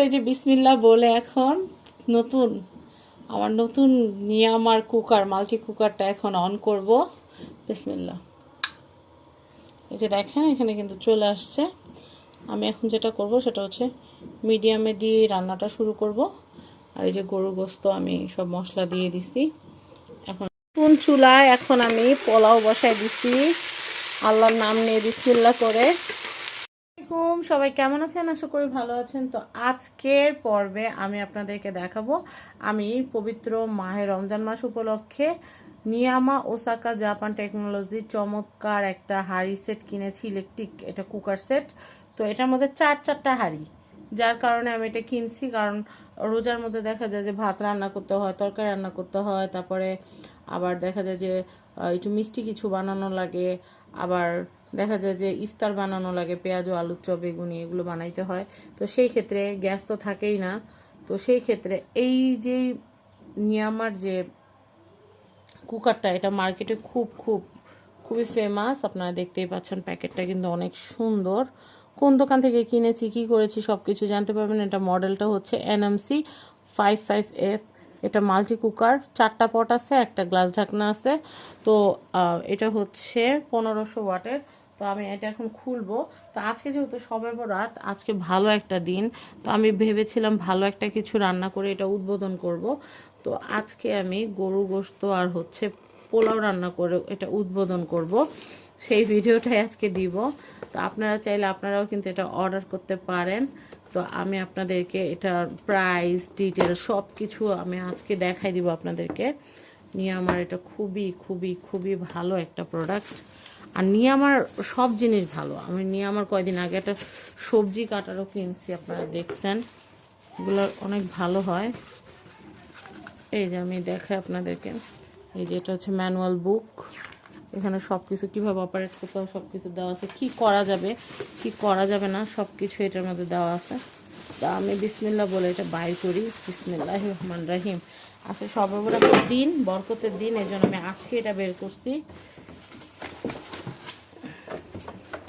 এই যে বিসমিল্লাহ বলে এখন নতুন আমার নতুন নিয়ামার কুকার মাল্টি কুকারটা এখন অন করব। বিসমিল্লাহ। এই যে দেখেন এখানে কিন্তু চলে আসছে। আমি এখন যেটা করব সেটা হচ্ছে মিডিয়ামে দিয়ে রান্নাটা শুরু করব। আর এই যে গরুর গোশত আমি সব মশলা দিয়ে দিছি। এখন কোন চুলায় এখন আমি পোলাও বসাই দিছি আল্লাহর নাম নিয়ে বিসমিল্লাহ করে। সবাই কেমন আছেন? আশা করি ভালো আছেন। তো আজকের পর্বে আমি আপনাদেরকে দেখাবো আমি পবিত্র মাহে রমজান মাস উপলক্ষে নিয়ামা ওসাকা জাপান টেকনোলজি চমৎকার একটা হাঁড়ি সেট কিনেছি, ইলেকট্রিক এটা কুকার সেট। তো এটার মধ্যে চারটা হাঁড়ি, যার কারণে আমি এটা কিনছি। কারণ রোজার মধ্যে দেখা যায় যে ভাত রান্না করতে হয়, তরকারি রান্না করতে হয়, তারপরে আবার দেখা যায় যে একটু মিষ্টি কিছু বানানো লাগে, আবার দেখা যায় যে ইফতার বানানো লাগে, পেঁয়াজ আলুর চপ বেগুনি এগুলো বানাইতে হয়। তো সেই ক্ষেত্রে গ্যাস তো থাকেই না। তো সেই ক্ষেত্রে এই যে নিয়ামার যে কুকারটা, এটা মার্কেটে খুবই ফেমাস। আপনারা দেখতেই পাচ্ছেন, প্যাকেটটা কিন্তু অনেক সুন্দর। কোন দোকান থেকে কিনেছি, কি করেছি সব কিছু জানতে পারবেন। এটা মডেলটা হচ্ছে NMC 55F। এটা মাল্টি কুকার, 4টা পট আছে, একটা গ্লাস ঢাকনা আছে। তো এটা হচ্ছে 1500 ওয়াটের। তো আমি এটা এখন খুলবো। তো আজকে যেহেতু শবে বরাত, আজকে ভালো একটা দিন, তো আমি ভেবেছিলাম ভালো একটা কিছু রান্না করে এটা উদ্বোধন করব। তো আজকে আমি গরুর গোশত আর হচ্ছে পোলাও রান্না করে এটা উদ্বোধন করব, সেই ভিডিওটাই আজকে দিব। তো আপনারা চাইলে আপনারাও কিন্তু এটা অর্ডার করতে পারেন। তো আমি আপনাদেরকে এটার প্রাইস ডিটেল সব কিছু আমি আজকে দেখাই দিব আপনাদেরকে। নিয়ে আমার এটা খুবই ভালো একটা প্রোডাক্ট। আর নিয়ে আমার সব জিনিস ভালো। আমি নিয়ে আমার কয়দিন আগে একটা সবজি কাটারও কিনছি, আপনারা দেখছেন, এগুলো অনেক ভালো হয়। এই যে আমি দেখাই আপনাদেরকে, এই যে এটা হচ্ছে ম্যানুয়াল বুক। এখানে সব কিছু কীভাবে অপারেট করতে হবে সব কিছু দেওয়া আছে, কি করা যাবে কি করা যাবে না সব কিছু এটার মধ্যে দেওয়া আছে। তা আমি বিসমিল্লাহ বলে এটা বাই করি। বিসমিল্লাহির রহমানির রহিম। আজকে শবে বরাতের দিন, বরকতের দিন, এই জন্য আমি আজকে এটা বের করছি।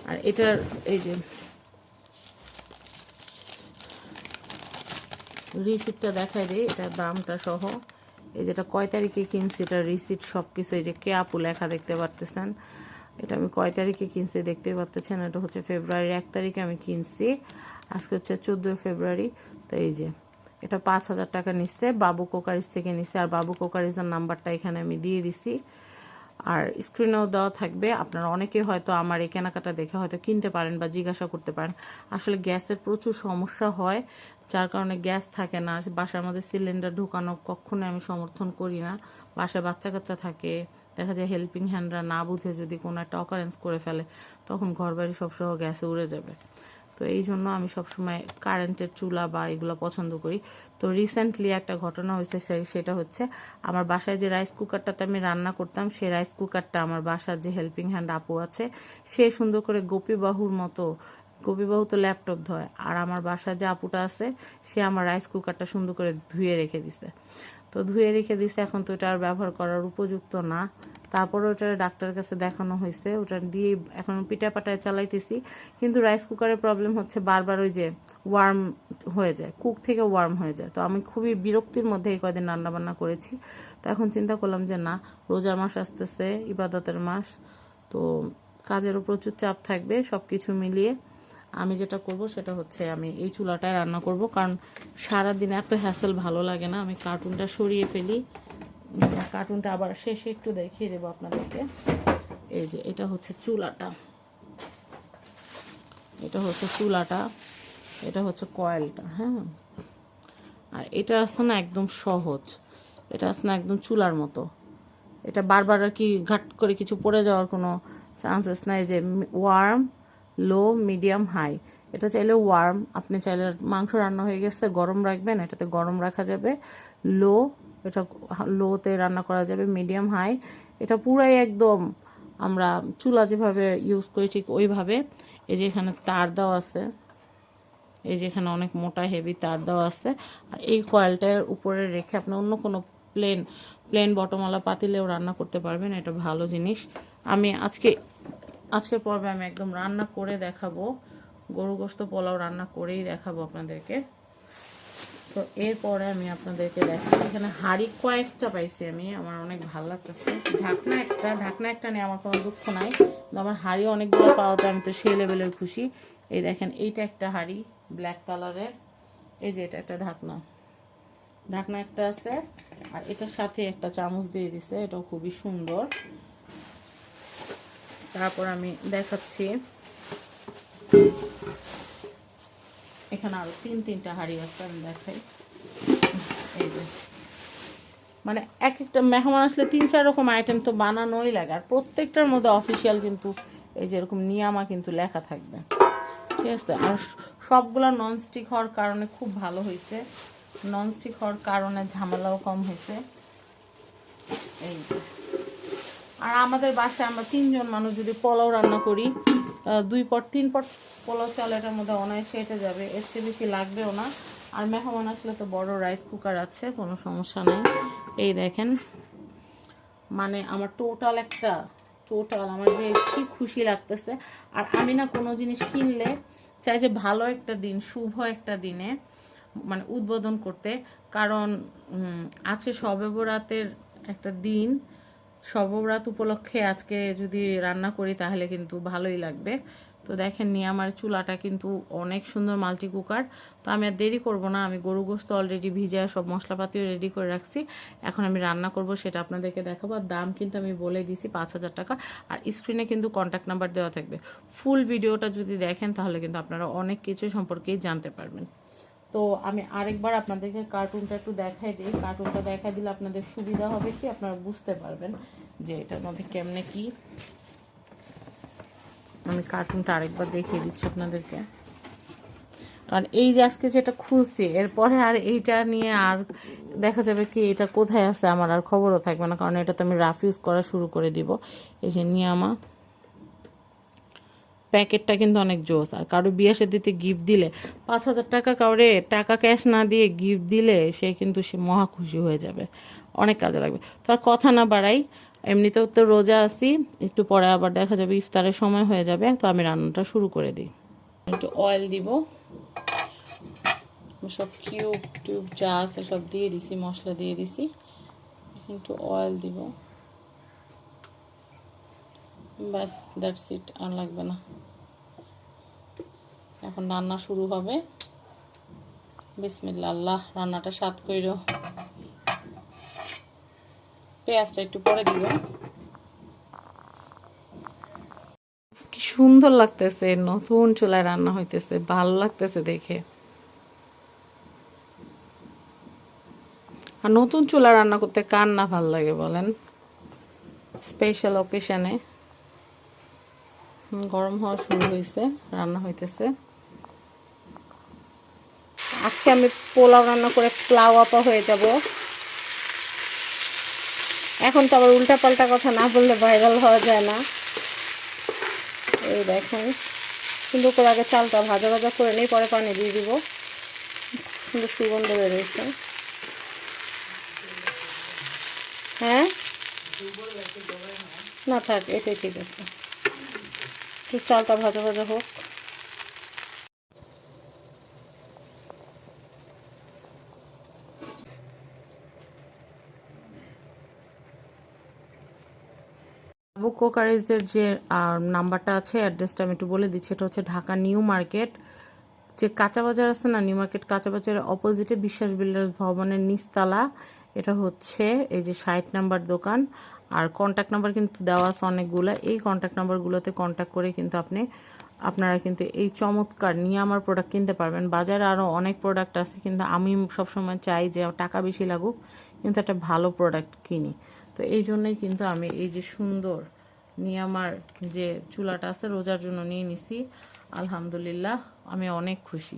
আর এটার এই যে রিসিপ্টটা দেখাই দিই, এটার দামটা সহ। এই যেটা কয় তারিখে কিনছি, এটা রিসিপ্ট সব কিছু, এই যে কে আপু লেখা দেখতে পারতেছেন। এটা আমি কয় তারিখে কিনছি দেখতে পাচ্ছেন। এটা হচ্ছে ফেব্রুয়ারির 1 তারিখে আমি কিনছি। আজকে হচ্ছে 14 ফেব্রুয়ারি। তো এই যে এটা 5000 টাকা নিচ্ছে, বাবু কোকারিজ থেকে নিচ্ছে। আর বাবু কোকারিজের নাম্বারটা এখানে আমি দিয়ে দিছি, আর স্ক্রিনেও দেওয়া থাকবে। আপনারা অনেকে হয়তো আমার এই কেনাকাটা দেখে হয়তো কিনতে পারেন বা জিজ্ঞাসা করতে পারেন। আসলে গ্যাসের প্রচুর সমস্যা হয়, যার কারণে গ্যাস থাকে না। বাসার মধ্যে সিলিন্ডার ঢুকানো কখনোই আমি সমর্থন করি না। বাসায় বাচ্চা কাচ্চা থাকে, দেখা যায় হেল্পিং হ্যান্ডরা না বুঝে যদি কোনো একটা অকারেন্স করে ফেলে, তখন ঘরবাড়ি সবসহ গ্যাসে উড়ে যাবে। তো এই জন্য আমি সবসময় কারেন্টের চুলা বা এগুলো পছন্দ করি। তো রিসেন্টলি একটা ঘটনা হয়েছে, সেটা হচ্ছে আমার বাসায় যে রাইস কুকারটাতে আমি রান্না করতাম, সেই রাইস কুকারটা আমার বাসার যে হেল্পিং হ্যান্ড আপু আছে, সে সুন্দর করে গোপীবাহুর মতো, গোপীবাহু তো ল্যাপটপ ধোয়, আর আমার বাসার যে আপুটা আছে সে আমার রাইস কুকারটা সুন্দর করে ধুয়ে রেখে দিছে। তো ধুয়ে রেখে দিছে, এখন তো এটা আর ব্যবহার করার উপযুক্ত না। তারপরে ওটা ডাক্তারের কাছে দেখানো হয়েছে, ওটা দিয়ে এখন পিঠা পাটায় চালাইতেছি। কিন্তু রাইস কুকারের প্রবলেম হচ্ছে বারবার ওই যে ওয়ার্ম হয়ে যায়, কুক থেকে ওয়ার্ম হয়ে যায়। তো আমি খুবই বিরক্তির মধ্যে এই কয়দিন রান্নাবান্না করেছি। তো এখন চিন্তা করলাম যে না, রোজার মাস আসতেছে, ইবাদতের মাস, তো কাজেরও প্রচুর চাপ থাকবে। সব কিছু মিলিয়ে আমি যেটা করব সেটা হচ্ছে আমি এই চুলাটায় রান্না করব, কারণ সারাদিন এত হ্যাসেল ভালো লাগে না। আমি কার্টুনটা সরিয়ে ফেলি, কার্টুনটা আবার শেষে একটু দেখিয়ে দেবো আপনাদেরকে। এই যে এটা হচ্ছে চুলাটা, এটা হচ্ছে চুলাটা, এটা হচ্ছে কয়েলটা। হ্যাঁ, আর এটা আসছে না একদম সহজ, এটা আসছে না একদম চুলার মতো। এটা বারবার আর কি ঘাট করে কিছু পড়ে যাওয়ার কোনো চান্সেস নাই। যে ওয়ার্ম, লো, মিডিয়াম, হাই, এটা চাইলে ওয়ার্ম, আপনি চাইলে মাংস রান্না হয়ে গেছে গরম রাখবেন, এটাতে গরম রাখা যাবে। লো, এটা লোতে রান্না করা যাবে। মিডিয়াম, হাই, এটা পুরাই একদম আমরা চুলা যেভাবে ইউজ করি ঠিক ওইভাবে। এই যে এখানে তার দেওয়া আছে, এই যে এখানে অনেক মোটা হেভি তার দেওয়া আছে। আর এই কয়েলটার উপরে রেখে আপনি অন্য কোনো প্লেন বটমওয়ালা পাতিলেও রান্না করতে পারবেন, এটা ভালো জিনিস। আমি আজকের পর্বে আমি একদম রান্না করে দেখাবো, গরু গোশত পোলাও রান্না করেই দেখাবো আপনাদেরকে। তো এরপরে আমি আপনাদেরকে দেখাই, এখানে হাঁড়ি কয়েকটা পাইছি আমি, আমার অনেক ভালো লাগতেছে। ঢাকনা একটা নিয়ে আমার কোনো দুঃখ নাই, আমার হাঁড়ি অনেকগুলো পাওয়া যায়, আমি তো সেই লেভেলের খুশি। এই দেখেন, এইটা একটা হাঁড়ি ব্ল্যাক কালারের, এই যে এটা একটা ঢাকনা একটা আছে, আর এটার সাথে একটা চামচ দিয়ে দিছে, এটাও খুবই সুন্দর। তারপর আমি দেখাচ্ছি, এখানে আরো তিনটা হাঁড়ি আছে, আমি দেখাই। এই যে মানে এক একটা মেহমান আসলে 3-4 রকম আইটেম তো বানানোই লাগে, আর প্রত্যেকটার মধ্যে অফিসিয়াল কিন্তু এই যে এরকম নিয়ামা কিন্তু লেখা থাকবে, ঠিক আছে। আর সবগুলা ননস্টিক হওয়ার কারণে খুব ভালো হয়েছে, ননস্টিক হওয়ার কারণে ঝামেলাও কম হয়েছে। এই আর আমাদের বাসায় আমরা 3 জন মানুষ যদি পোলাও রান্না করি, 2 পট 3 পট পোলাও চাল এটার মধ্যে অনায়াসে এটা যাবে, এর চেয়ে বেশি লাগবেও না। আর মেহমান আসলে তো বড় রাইস কুকার আছে, কোনো সমস্যা নেই। এই দেখেন, মানে আমার টোটাল আমার যে কি খুশি লাগতেছে। আর আমি না কোনো জিনিস কিনলে চাই যে ভালো একটা দিন, শুভ একটা দিনে মানে উদ্বোধন করতে, কারণ আছে শবে বরাতের একটা দিন, শবে বরাত উপলক্ষে আজকে যদি রান্না করি তাহলে কিন্তু ভালোই লাগবে। তো দেখেন নিয়ামার চুলাটা কিন্তু অনেক সুন্দর মাল্টি কুকার। তো আমি আর দেরি করব না, আমি গরু গোস্ত অলরেডি ভিজে সব মশলাপাতিও রেডি করে রাখছি, এখন আমি রান্না করব, সেটা আপনাদেরকে দেখাবো। আর দাম কিন্তু আমি বলে দিছি 5,000 টাকা, আর স্ক্রিনে কিন্তু কন্ট্যাক্ট নাম্বার দেওয়া থাকবে। ফুল ভিডিওটা যদি দেখেন তাহলে কিন্তু আপনারা অনেক কিছু সম্পর্কেই জানতে পারবেন। তো আমি আরেকবার আপনাদেরকে কার্টুনটা একটু দেখাই দিই, কার্টুনটা দেখাই দিলে আপনাদের সুবিধা হবে, কি আপনারা বুঝতে পারবেন যে এটার মধ্যে কেমনে কি। আমি কার্টুনটা আরেকবার দেখিয়ে দিচ্ছি আপনাদেরকে, কারণ এই যে আজকে যেটা খুলছি এরপরে আর এইটা নিয়ে আর দেখা যাবে কি এটা কোথায় আছে আমার আর খবরও থাকবে না, কারণ এটা তো আমি রাফ ইউজ করা শুরু করে দিব। এই যে নিয়ামা প্যাকেটটা কিন্তু অনেক জোস, আর কারো বিয়ে শাদীতে গিফট দিলে 5,000 টাকা কাউরে টাকা ক্যাশ না দিয়ে গিফট দিলে সে কিন্তু সে মহা খুশি হয়ে যাবে, অনেক কাজে লাগবে। তার কথা না বাড়াই, এমনিতেও তো রোজা আছি, একটু পরে আবার দেখা যাবে ইফতারের সময় হয়ে যাবে, তো আমি রান্নাটা শুরু করে দিই। একটু অয়েল দিব, সব কিউব যা আছে সব দিয়ে দিছি, মশলা দিয়ে দিছি, একটু অয়েল দিব, ব্যাস দ্যাটস ইট, আর লাগবে না। এখন রান্না শুরু হবে, বিসমিল্লাহ, আল্লাহ রান্নাটা স্বাদ কইরো। পেঁয়াজটা একটু পরে দিব। কি সুন্দর লাগতেছে, নতুন চুলায় রান্না হইতেছে, ভালো লাগতেছে দেখে। আর নতুন চুলা রান্না করতে কার না ভাল লাগে বলেন, স্পেশাল অকেশনে। গরম হওয়া শুরু হয়েছে, রান্না হইতেছে। আজকে আমি পোলাও রান্না করে প্লাও আপা হয়ে যাব। এখন তো আবার উল্টা পাল্টা কথা না বললে ভাইরাল হওয়া যায় না। এই দেখেন, সুন্দর করে আগে চালটা ভাজা ভাজা করে নিই, পরে পানি দিয়ে দিব, সুন্দর সুগন্ধ বেরোচ্ছে। হ্যাঁ না থাক, এটাই ঠিক আছে, একটু চালটা ভাজা ভাজা হোক। আবু কোকারিজের যে নাম্বারটা আছে, অ্যাড্রেসটা আমি একটু বলে দিচ্ছি। এটা হচ্ছে ঢাকা নিউ মার্কেট, যে কাঁচা বাজার আছে না, নিউ মার্কেট কাঁচা বাজারের অপোজিটে বিশ্বাস বিল্ডার্স ভবনের নিচতলা। এটা হচ্ছে এই যে 60 নাম্বার দোকান। আর কন্ট্যাক্ট নাম্বার কিন্তু দেওয়া আছে অনেকগুলো, এই কন্ট্যাক্ট নাম্বারগুলোতে কন্ট্যাক্ট করে কিন্তু আপনারা কিন্তু এই চমৎকার নিয়ে আমার প্রোডাক্ট কিনতে পারবেন। বাজারে আরও অনেক প্রোডাক্ট আছে, কিন্তু আমি সবসময় চাই যে টাকা বেশি লাগুক কিন্তু একটা ভালো প্রোডাক্ট কিনি। তো এই জন্যই কিন্তু আমি এই যে সুন্দর নিয়ামার যে চুলাটা আছে রোজার জন্য নিয়ে নিছি, আলহামদুলিল্লাহ আমি অনেক খুশি।